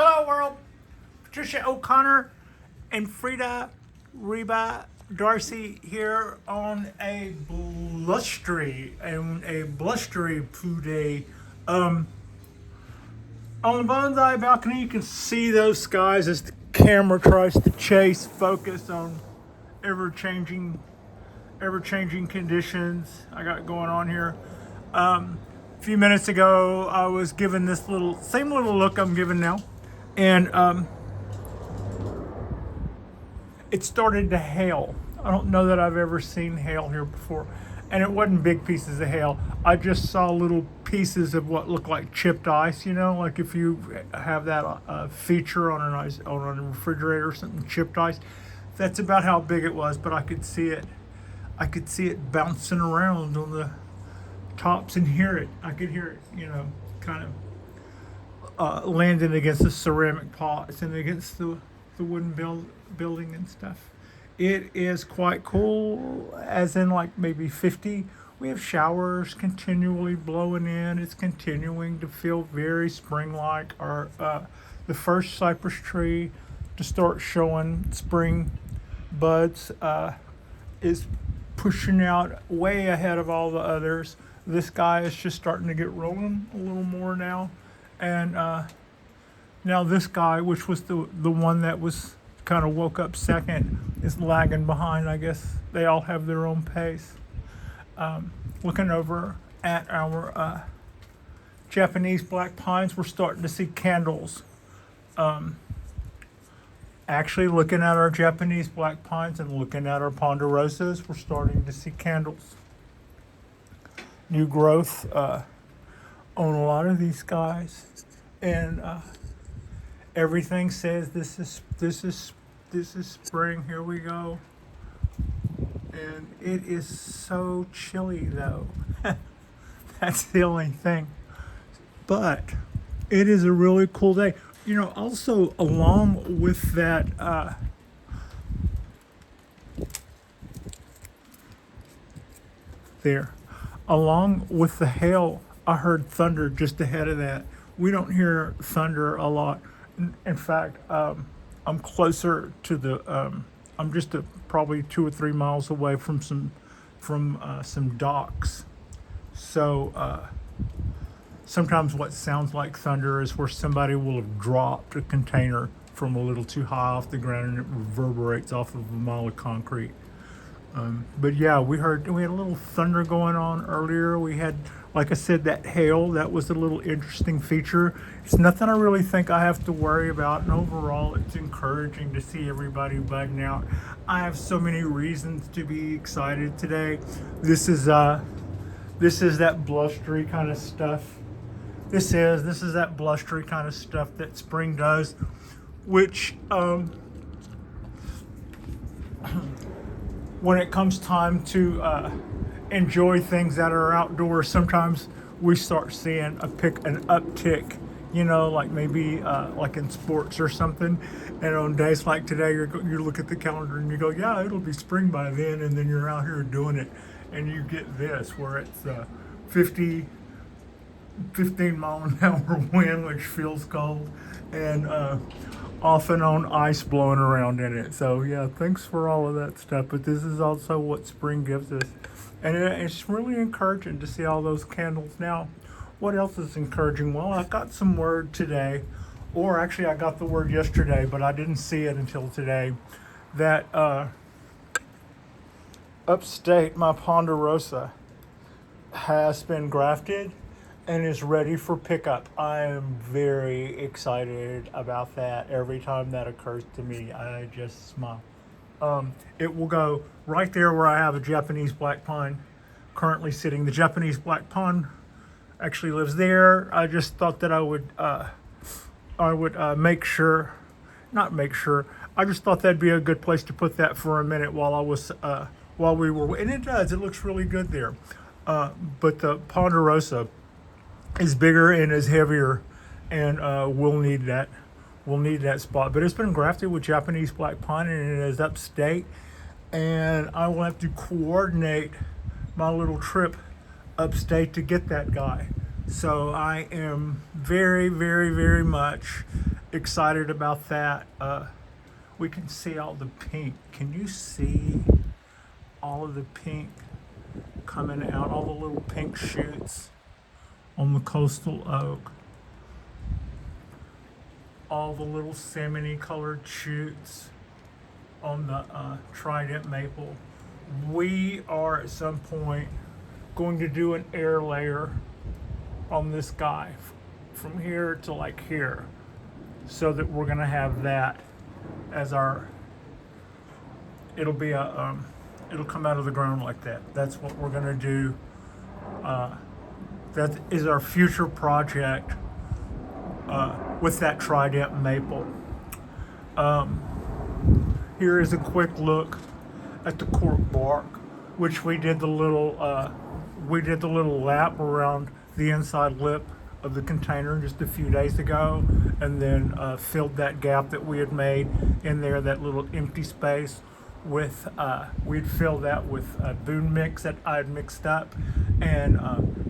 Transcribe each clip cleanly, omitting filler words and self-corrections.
Hello world, Patricia O'Connor and Frida Reba Darcy here on a blustery poo day. Um, on the Bonsai balcony, you can see those skies as the camera tries to chase focus on ever-changing, ever-changing conditions I got going on here. A few minutes ago, I was given this same little look I'm giving now, and it started to hail. I don't know that I've ever seen hail here before, and it wasn't big pieces of hail. I just saw little pieces of what looked like chipped ice. You know, like if you have that feature on on a refrigerator or something, chipped ice. That's about how big it was, but I could see it. I could see it bouncing around on the tops and hear it. I could hear it, kind of landing against the ceramic pots and against the wooden building and stuff. It is quite cool, as in like maybe 50. We have showers continually blowing in. It's continuing to feel very spring-like. The first cypress tree to start showing spring buds is pushing out way ahead of all the others. This guy is just starting to get rolling a little more now. And now this guy, which was the one that was kind of woke up second, is lagging behind. I guess they all have their own pace. Looking over at our Japanese black pines, we're starting to see candles. Actually, looking at our Japanese black pines and looking at our ponderosas, we're starting to see candles. New growth on a lot of these guys, and everything says this is spring. Here we go, and it is so chilly though. That's the only thing, but it is a really cool day. Also along with that, along with the hail, I heard thunder just ahead of that. We don't hear thunder a lot. In fact, I'm closer to I'm just probably 2 or 3 miles away from some docks. So sometimes what sounds like thunder is where somebody will have dropped a container from a little too high off the ground and it reverberates off of a mile of concrete. But yeah, we had a little thunder going on earlier. We had, like I said, that hail. That was a little interesting feature. It's nothing I really think I have to worry about, and overall, it's encouraging to see everybody budding out. I have so many reasons to be excited today. This is that blustery kind of stuff. This is that blustery kind of stuff that spring does, which when it comes time to enjoy things that are outdoors, sometimes we start seeing an uptick, like maybe like in sports or something. And on days like today, you look at the calendar and you go, yeah, it'll be spring by then. And then you're out here doing it and you get this where it's 15 mile an hour wind, which feels cold, and off and on ice blowing around in it. So yeah, thanks for all of that stuff. But this is also what spring gives us. And it's really encouraging to see all those candles. Now, what else is encouraging? Well, I got some word today, or actually I got the word yesterday, but I didn't see it until today, that upstate, my Ponderosa has been grafted and is ready for pickup. I am very excited about that. Every time that occurs to me, I just smile. It will go right there where I have a Japanese black pine currently sitting. The Japanese black pine actually lives there. I just thought that I would make sure, not make sure. I just thought that'd be a good place to put that for a minute while we were, and it does. It looks really good there. But the Ponderosa is bigger and is heavier, and we'll need that spot. But it's been grafted with Japanese black pine, and it is upstate, and I will have to coordinate my little trip upstate to get that guy. So I am very, very, very much excited about that. We can see all the pink. Can you see all of the pink coming out? All the little pink shoots on the coastal oak. All the little salmon colored shoots on the trident maple. We are at some point going to do an air layer on this guy from here to like here, so that we're gonna have that as our, it'll be a it'll come out of the ground like that. That's what we're gonna do. That is our future project with that trident maple. Here is a quick look at the cork bark, which we did the little lap around the inside lip of the container just a few days ago, and then filled that gap that we had made in there, that little empty space, with we'd filled that with boon mix that I'd mixed up, and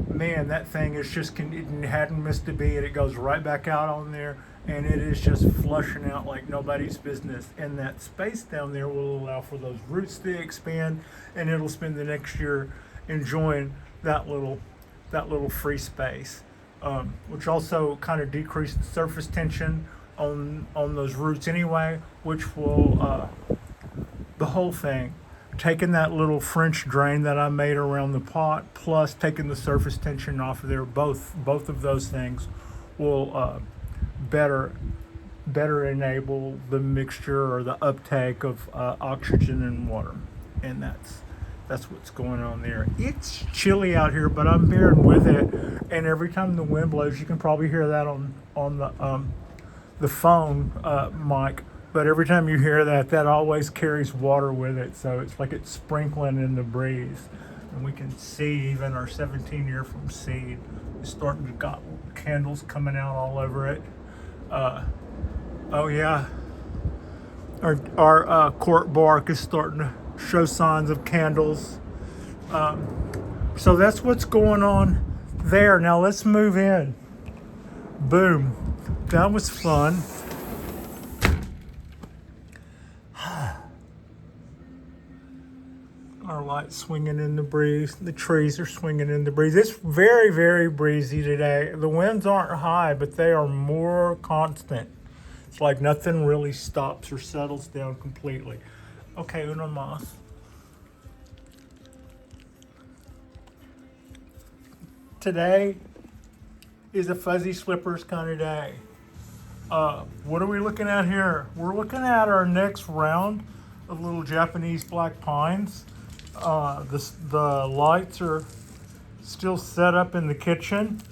man, that thing is just, it hadn't missed a beat. It goes right back out on there, and it is just flushing out like nobody's business. And that space down there will allow for those roots to expand, and it'll spend the next year enjoying that little free space, which also kind of decrease the surface tension on those roots anyway, which will the whole thing, taking that little French drain that I made around the pot, plus taking the surface tension off of there, both of those things will better enable the mixture or the uptake of oxygen and water. And that's what's going on there. It's chilly out here, but I'm bearing with it. And every time the wind blows, you can probably hear that on the phone mic. But every time you hear that, that always carries water with it. So it's like it's sprinkling in the breeze. And we can see even our 17-year from seed is starting to got candles coming out all over it. Oh yeah, our cork bark is starting to show signs of candles. So that's what's going on there. Now let's move in. Boom. That was fun. Our light swinging in the breeze. The trees are swinging in the breeze. It's very, very breezy today. The winds aren't high, but they are more constant. It's like nothing really stops or settles down completely. Okay, uno más. Today is a fuzzy slippers kind of day. What are we looking at here? We're looking at our next round of little Japanese black pines. The lights are still set up in the kitchen,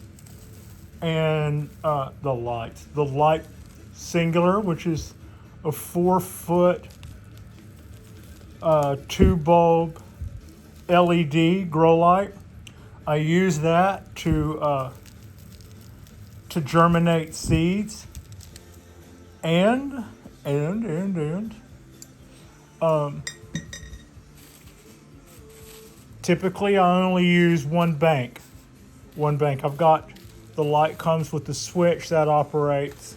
and the light singular, which is a 4-foot 2-bulb LED grow light. I use that to germinate seeds, and typically I only use one bank. I've got, the light comes with the switch that operates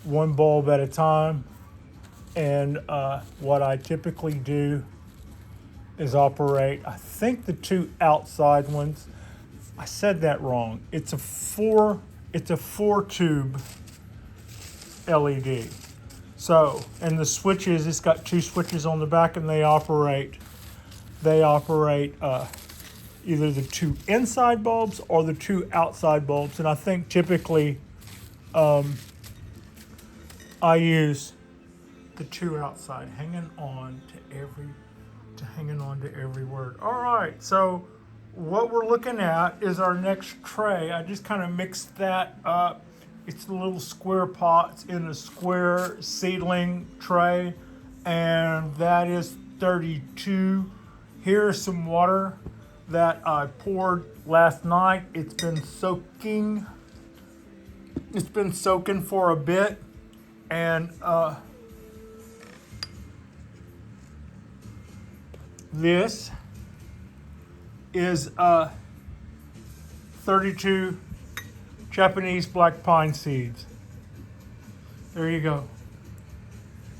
one bulb at a time, and what I typically do is operate, I think, the two outside ones. I said that wrong. It's a 4-tube LED. So, and the switches, it's got two switches on the back, and they operate either the two inside bulbs or the two outside bulbs. And I think typically I use the two outside, hanging on to every word. All right, so what we're looking at is our next tray. I just kind of mixed that up. It's the little square pots in a square seedling tray, and that is 32. Here's some water that I poured last night. It's been soaking for a bit, and this is 32 Japanese black pine seeds. There you go.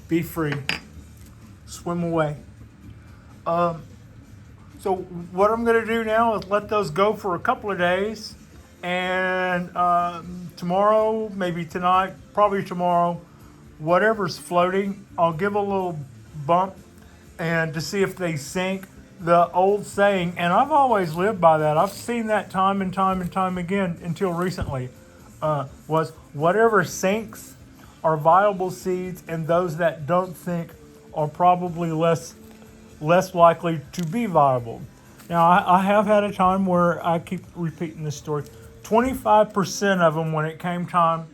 Be free. Swim away. So what I'm going to do now is let those go for a couple of days. And tomorrow, maybe tonight, probably tomorrow, whatever's floating, I'll give a little bump and to see if they sink. The old saying, and I've always lived by that. I've seen that time and time and time again until recently, was whatever sinks are viable seeds, and those that don't sink are probably less likely to be viable. Now, I have had a time where I keep repeating this story. 25% of them, when it came time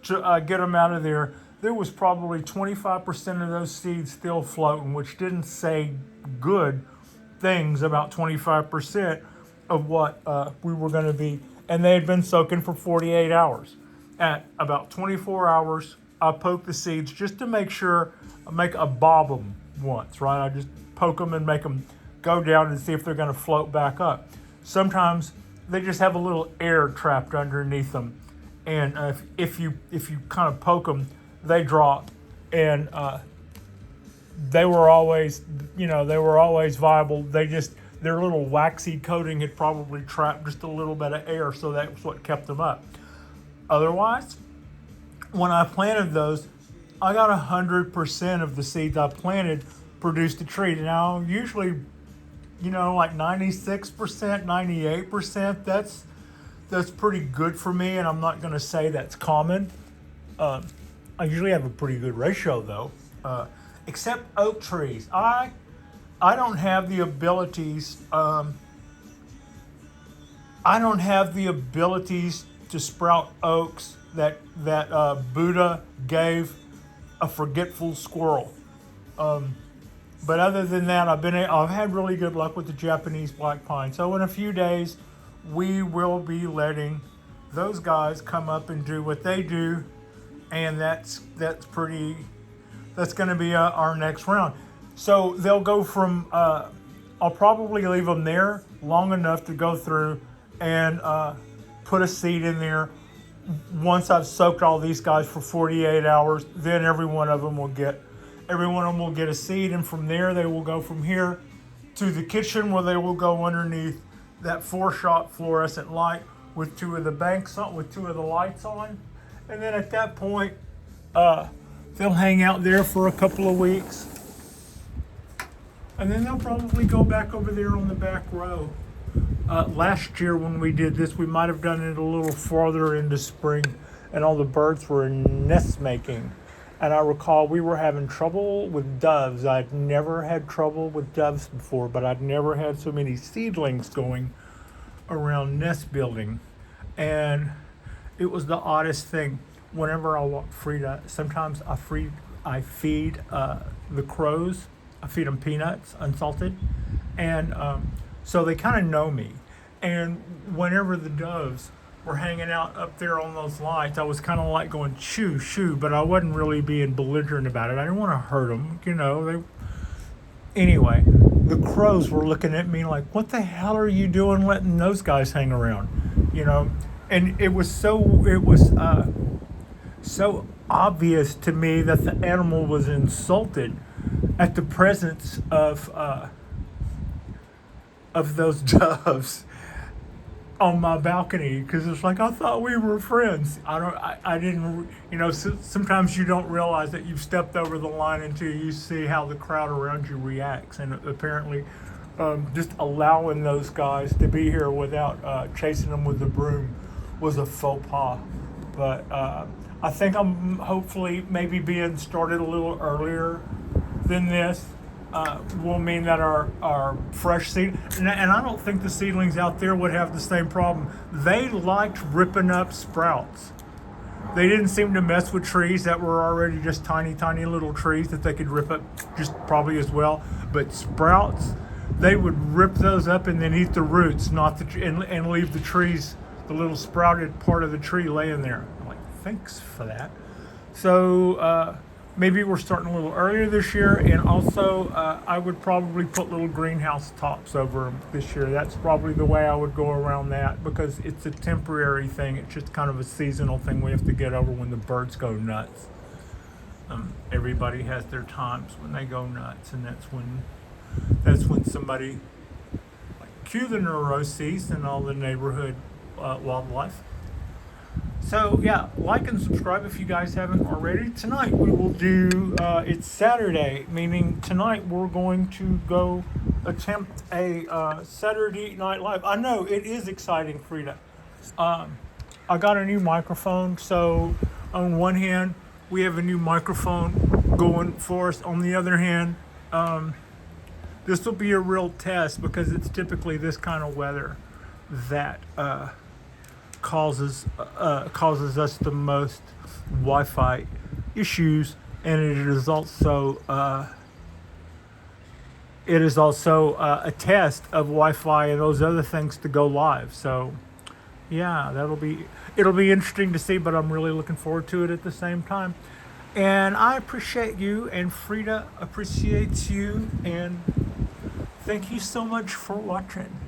to get them out of there was probably 25% of those seeds still floating, which didn't say good things about 25% of what we were going to be. And they had been soaking for 48 hours. At about 24 hours, I poked the seeds just to make sure, make a bob them once, right? I just poke them and make them go down and see if they're going to float back up. Sometimes they just have a little air trapped underneath them, and if you kind of poke them, they drop. And they were always viable. Their little waxy coating had probably trapped just a little bit of air, so that was what kept them up. Otherwise, when I planted those, I got 100% of the seeds I planted produced a tree. Now, usually, like 96%, 98%, that's pretty good for me, and I'm not going to say that's common. I usually have a pretty good ratio, though, except oak trees. I don't have the abilities. I don't have the abilities to sprout oaks that Buddha gave a forgetful squirrel. But other than that, I've had really good luck with the Japanese black pine. So in a few days, we will be letting those guys come up and do what they do, and that's going to be our next round. So they'll go from. I'll probably leave them there long enough to go through and put a seed in there. Once I've soaked all these guys for 48 hours, then every one of them will get a seed, and from there they will go from here to the kitchen, where they will go underneath that 4-shot fluorescent light with two of the lights on, and then at that point they'll hang out there for a couple of weeks, and then they'll probably go back over there on the back row. Last year when we did this, we might have done it a little farther into spring, and all the birds were nest making. And I recall we were having trouble with doves. I'd never had trouble with doves before, but I'd never had so many seedlings going around nest building. And it was the oddest thing. Whenever I walk Frida, sometimes I feed the crows. I feed them peanuts, unsalted. And so they kind of know me. And whenever the doves were hanging out up there on those lights, I was kind of like going, shoo, shoo, but I wasn't really being belligerent about it. I didn't want to hurt them, Anyway, the crows were looking at me like, what the hell are you doing letting those guys hang around? And it was so obvious to me that the animal was insulted at the presence of those doves on my balcony, because it's like, I thought we were friends. I didn't, sometimes you don't realize that you've stepped over the line until you see how the crowd around you reacts. And apparently just allowing those guys to be here without chasing them with the broom was a faux pas. But I think I'm hopefully maybe being started a little earlier than this will mean that our fresh seed, and I don't think the seedlings out there would have the same problem. They liked ripping up sprouts. They didn't seem to mess with trees that were already just tiny, tiny little trees that they could rip up just probably as well. But sprouts, they would rip those up and then eat the roots, and leave the trees, the little sprouted part of the tree laying there. I'm like, thanks for that. So maybe we're starting a little earlier this year, and also I would probably put little greenhouse tops over them this year. That's probably the way I would go around that, because it's a temporary thing. It's just kind of a seasonal thing we have to get over when the birds go nuts. Everybody has their times when they go nuts, and that's when somebody like cue the neuroses and all the neighborhood wildlife. So yeah, like and subscribe if you guys haven't already. Tonight we will do. It's Saturday, meaning tonight we're going to go attempt a Saturday Night Live. I know it is exciting, Frida. I got a new microphone, so on one hand we have a new microphone going for us. On the other hand, this will be a real test because it's typically this kind of weather that causes us the most Wi-Fi issues, and it is also a test of Wi-Fi and those other things to go live. So yeah, it'll be interesting to see, but I'm really looking forward to it at the same time. And I appreciate you, and Frida appreciates you, and thank you so much for watching.